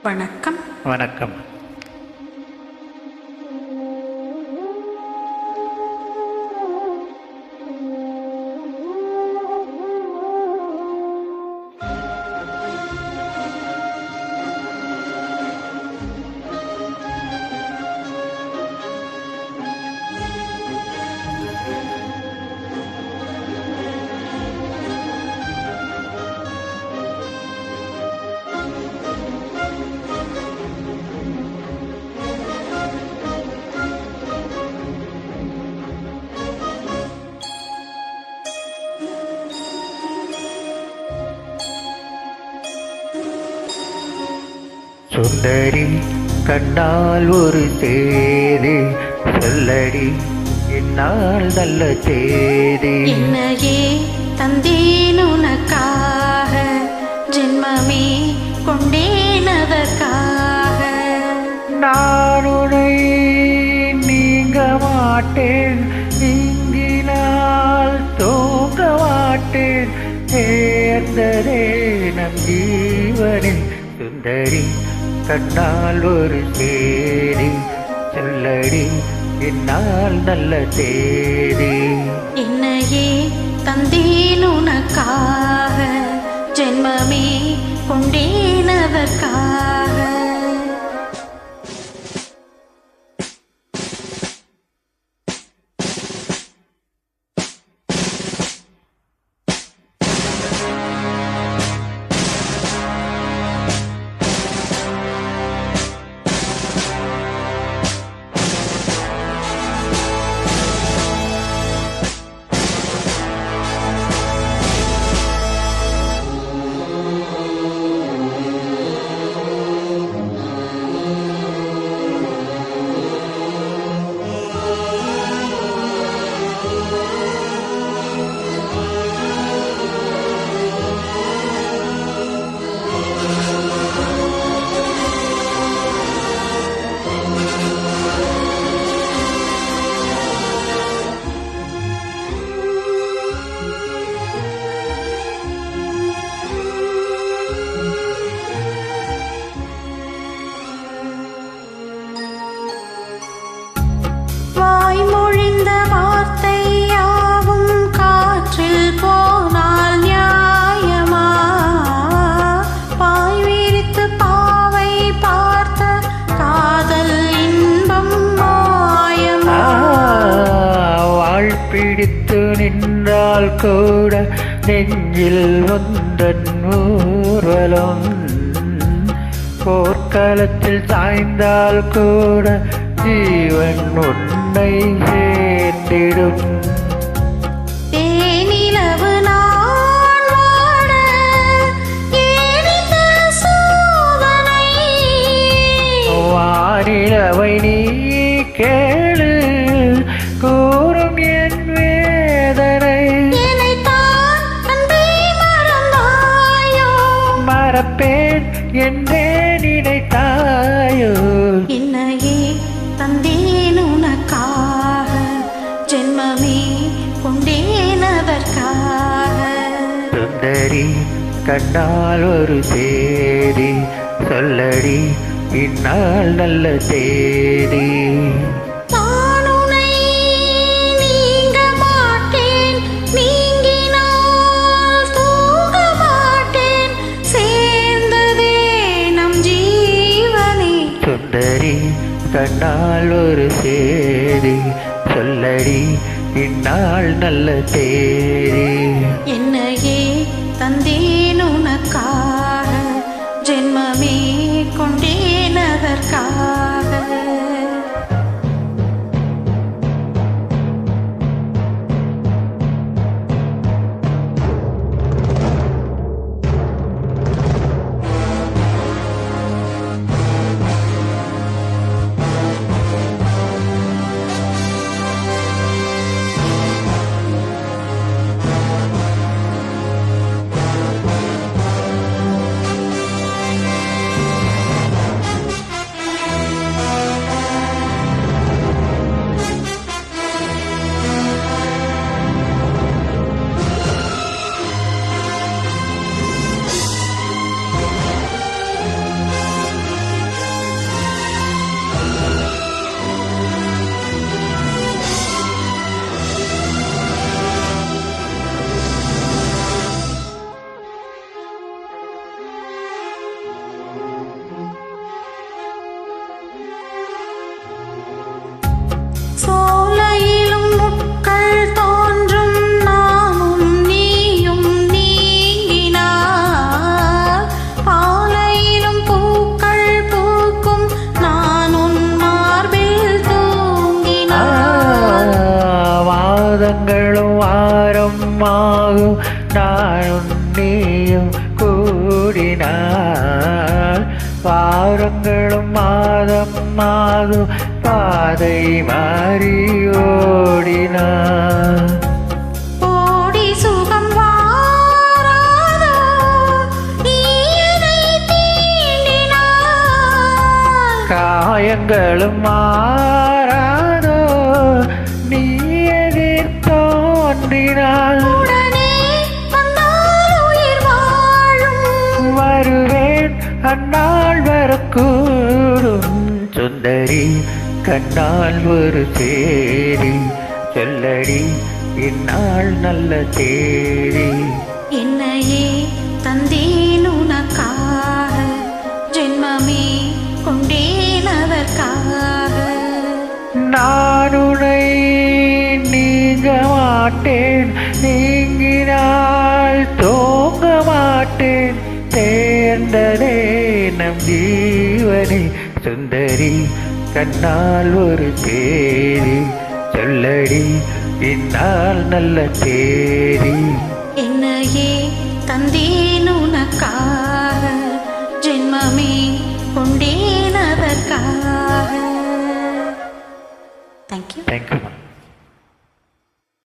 வணக்கம். வணக்கம். சுந்தரி கண்ணால் ஒரு சேதி சொல்லடி என்னால் நல்ல சேதி. என்னையே தந்தேன் உனக்காக, ஜென்மமே கொண்டேன் அதற்காக. நான் உன்னை நீங்க மாட்டேன், நீங்கினால் தூங்க மாட்டேன், சேர்ந்ததே நம் ஜீவனில். சுந்தரி கண்ணால் ஒரு சேதி சொல்லடி என்னால் நல்ல தேதி. என்னையே தந்தேன் உனக்காக, ஜென்மமே கொண்டேன் அதற்காக. பிடித்து நின்றால் கூட நெஞ்சில் வந்தன் ஊர்வலம், போர்க்களத்தில் சாய்ந்தால் கூட ஜீவன் உன்னை சேர்ந்திடும். வானிலவை நீ கேளு, கூறும் என் வேதனை. மறப்பேன் என்றே நினைத்தாயோ. என்னையே தந்தேன் உனக்காக, ஜென்மமே கொண்டேன் அதற்காக. சுந்தரி கண்ணால் ஒரு சேதி சொல்லடி இந்நாள் நல்ல தேதி. சுந்தரி கண்ணால் ஒரு சேதி சொல்லடி இந்நாள் நல்ல தேதி. என்னையே தந்தேன் உனக்காக, ஜென்மமே கொண்டேன் அதற்காக. ஓடினாள் வாரங்களும் மாதம் மாதம் பாதை மாறி ஓடினாள் ஓடி சுகம் வாராதோ நீ என்னை தீண்டினாய் காயங்களும் மாறாதோ நீ எதிர் தோன்றினாள் உடனே வந்தால் உயிர் வாழும் வருவேன் அந்நாள் வரக்கூடும் சுந்தரி கண்ணால் ஒரு சேரி சொல்லடி இந்நாள் நல்ல தேதி என்னையே தந்தேன் உனக்காக ஜென்மமே கொண்டேன் அதற்காக நான் உன்னை நீங்க மாட்டேன் நீங்கினால் தூங்க மாட்டேன் தேர்ந்ததே நம் ஜீவனே சுந்தரி கண்ணால் ஒரு தேதி சொல்லடி இந்நாள் நல்ல தேதி என்னையே தந்தேன் உனக்காக ஜென்மமே கொண்டேன் அதற்காக. தேங்க்யூ. தேங்க்யூ